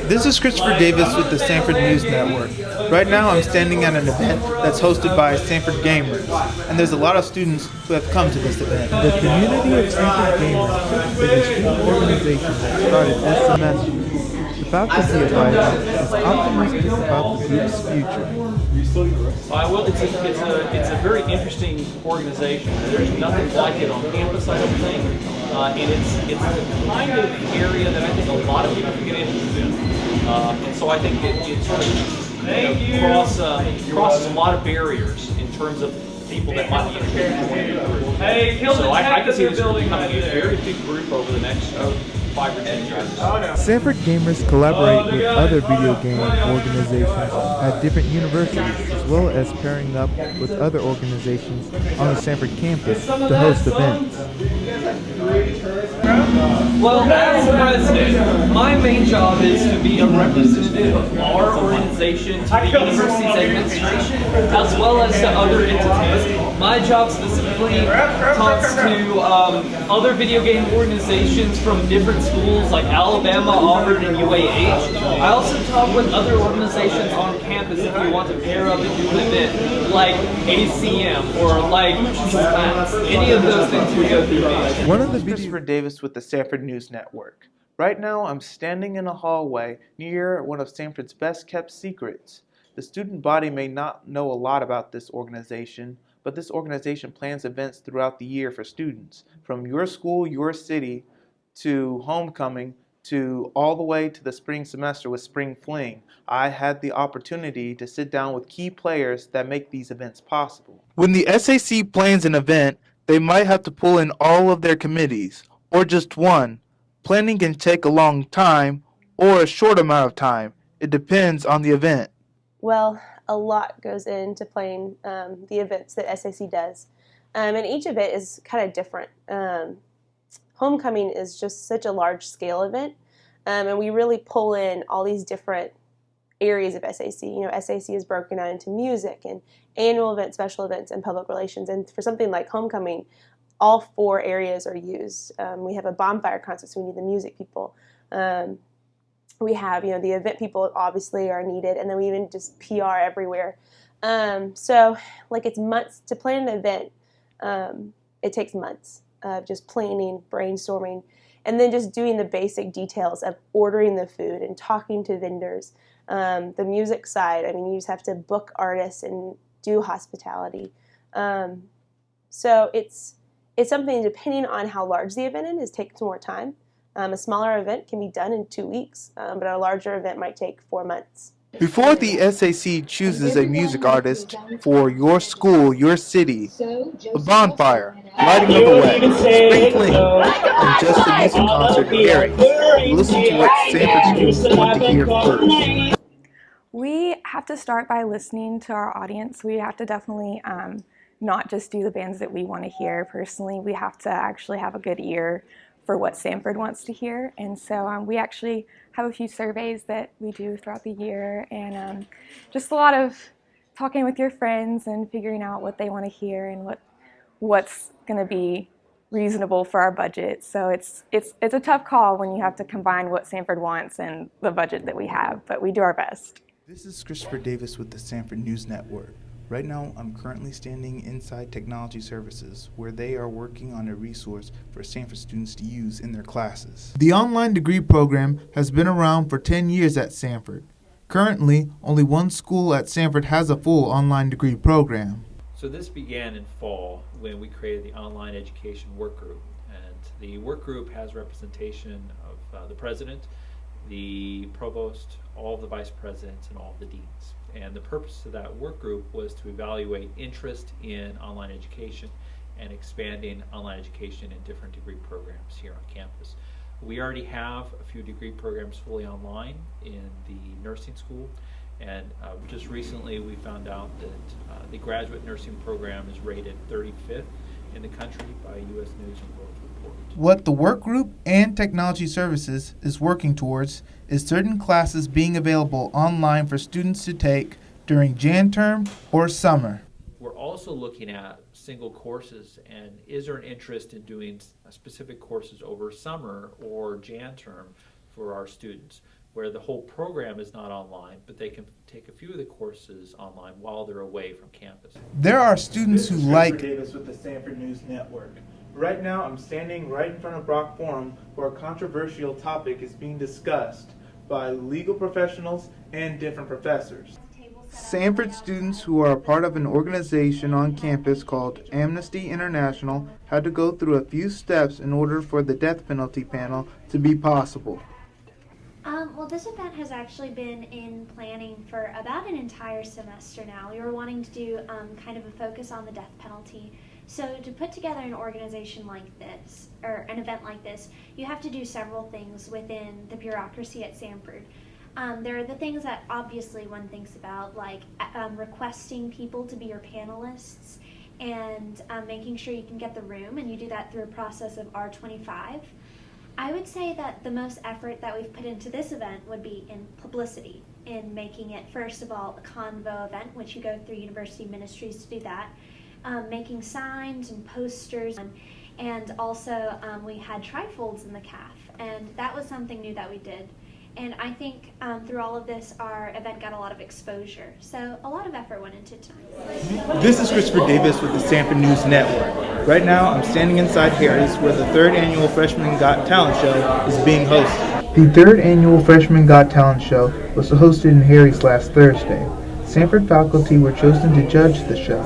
This is Christopher Davis with the Samford News Network. Right now I'm standing at an event that's hosted by Samford Gamers, and there's a lot of students who have come to this event. The community of Samford Gamers is a student organization that started this semester. The faculty advisor is optimistic about the group's future. Well, it's a very interesting organization. There's nothing like it on campus, I don't think, and it's the kind of area that I think a lot of people can get interested in, and so I think it sort of crosses a lot of barriers in terms of people that might be interested in joining. So I can see this becoming a very big group over the next 5 or 10 years. Samford Gamers collaborate with other video game organizations at different universities, as well as pairing up with other organizations on the Samford campus to host events. Well, as president, my main job is to be a representative of our organization to the university's administration, as well as to other entities. My job specifically talks to other video game organizations from different schools like Alabama, Auburn, and UAH. I also talk with other organizations on campus if you want to pair up and do an event, like ACM or like CLAS. Any of those things we go through me. One of the Christopher Davis with the Samford News Network. Right now I'm standing in a hallway near one of Samford's best kept secrets. The student body may not know a lot about this organization, but this organization plans events throughout the year for students, from your school, your city, to homecoming, to all the way to the spring semester with Spring Fling. I had the opportunity to sit down with key players that make these events possible. When the SAC plans an event, they might have to pull in all of their committees, or just one. Planning can take a long time, or a short amount of time. It depends on the event. Well, a lot goes into planning the events that SAC does. And each event is kind of different. Homecoming is just such a large-scale event, and we really pull in all these different areas of SAC. You know, SAC is broken out into music and annual events, special events, and public relations. And for something like homecoming, all 4 areas are used. We have a bonfire concert, so we need the music people. We have, the event people obviously are needed, and then we even just PR everywhere. So, it's months to plan an event. It takes months of just planning, brainstorming, and then just doing the basic details of ordering the food and talking to vendors. The music side, you just have to book artists and do hospitality. So it's something, depending on how large the event is, takes more time. A smaller event can be done in 2 weeks, but a larger event might take 4 months. Before the SAC chooses a music artist for your school, your city, a bonfire, lighting of the way, spring fling, and just a music concert airing. Listen to what Samford students want to hear first. We have to start by listening to our audience. We have to definitely not just do the bands that we want to hear personally. We have to actually have a good ear for what Samford wants to hear. And so we actually have a few surveys that we do throughout the year, and just a lot of talking with your friends and figuring out what they want to hear and what's going to be reasonable for our budget. So it's a tough call when you have to combine what Samford wants and the budget that we have, but we do our best. This is Christopher Davis with the Samford News Network. Right now, I'm currently standing inside Technology Services, where they are working on a resource for Samford students to use in their classes. The online degree program has been around for 10 years at Samford. Currently, only one school at Samford has a full online degree program. So this began in fall when we created the online education work group. And the work group has representation of the president, the provost, all of the vice presidents, and all of the deans. And the purpose of that work group was to evaluate interest in online education and expanding online education in different degree programs here on campus. We already have a few degree programs fully online in the nursing school, and just recently we found out that the graduate nursing program is rated 35th in the country by U.S. News and World Report. What the work group and Technology Services is working towards is certain classes being available online for students to take during Jan term or summer. We're also looking at single courses, and is there an interest in doing specific courses over summer or Jan term for our students? where the whole program is not online, but they can take a few of the courses online while they're away from campus. There are students who This is like Christopher Davis with the Samford News Network. Right now, I'm standing right in front of Brock Forum where a controversial topic is being discussed by legal professionals and different professors. Samford students who are a part of an organization on campus called Amnesty International had to go through a few steps in order for the death penalty panel to be possible. Well, this event has actually been in planning for about an entire semester now. We were wanting to do kind of a focus on the death penalty. So to put together an organization like this, or an event like this, you have to do several things within the bureaucracy at Samford. There are the things that obviously one thinks about, like requesting people to be your panelists and making sure you can get the room, and you do that through a process of R25. I would say that the most effort that we've put into this event would be in publicity, in making it, first of all, a convo event, which you go through university ministries to do that, making signs and posters, and also we had trifolds in the CAF, and that was something new that we did. And I think through all of this, our event got a lot of exposure. So a lot of effort went into it tonight. This is Christopher Davis with the Samford News Network. Right now, I'm standing inside Harry's where the 3rd annual Freshman Got Talent Show is being hosted. The 3rd annual Freshman Got Talent Show was hosted in Harry's last Thursday. Samford faculty were chosen to judge the show.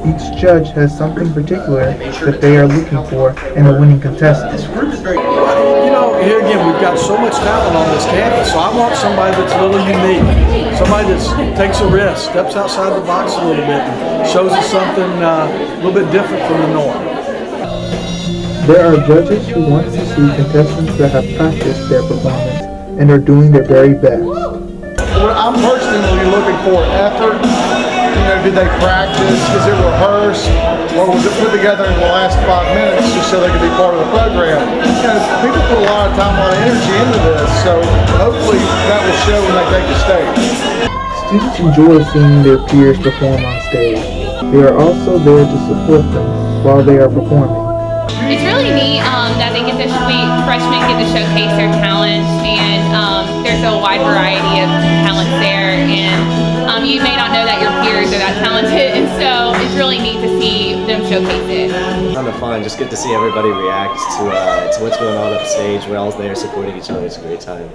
Each judge has something particular that they are looking for in a winning contestant. You know, here again, we've got so much talent on this campus, so I want somebody that's a little unique, somebody that takes a risk, steps outside the box a little bit, and shows us something a little bit different from the norm. There are judges who want to see contestants that have practiced their performance and are doing their very best. What I'm personally looking for effort. You know, did they practice? Is it rehearsed? Or was it put together in the last 5 minutes just so they could be part of the program? You know, people put a lot of time, a lot of energy into this, so hopefully that will show when they take the stage. Students enjoy seeing their peers perform on stage. They are also there to support them while they are performing. It's really neat that they get to freshmen get to showcase their talents, and there's a wide variety of talents there, and you may not know that your peers are that talented, and so it's really neat to see them showcase it. Kind of fun, just get to see everybody react to what's going on up stage. We're all there supporting each other. It's a great time.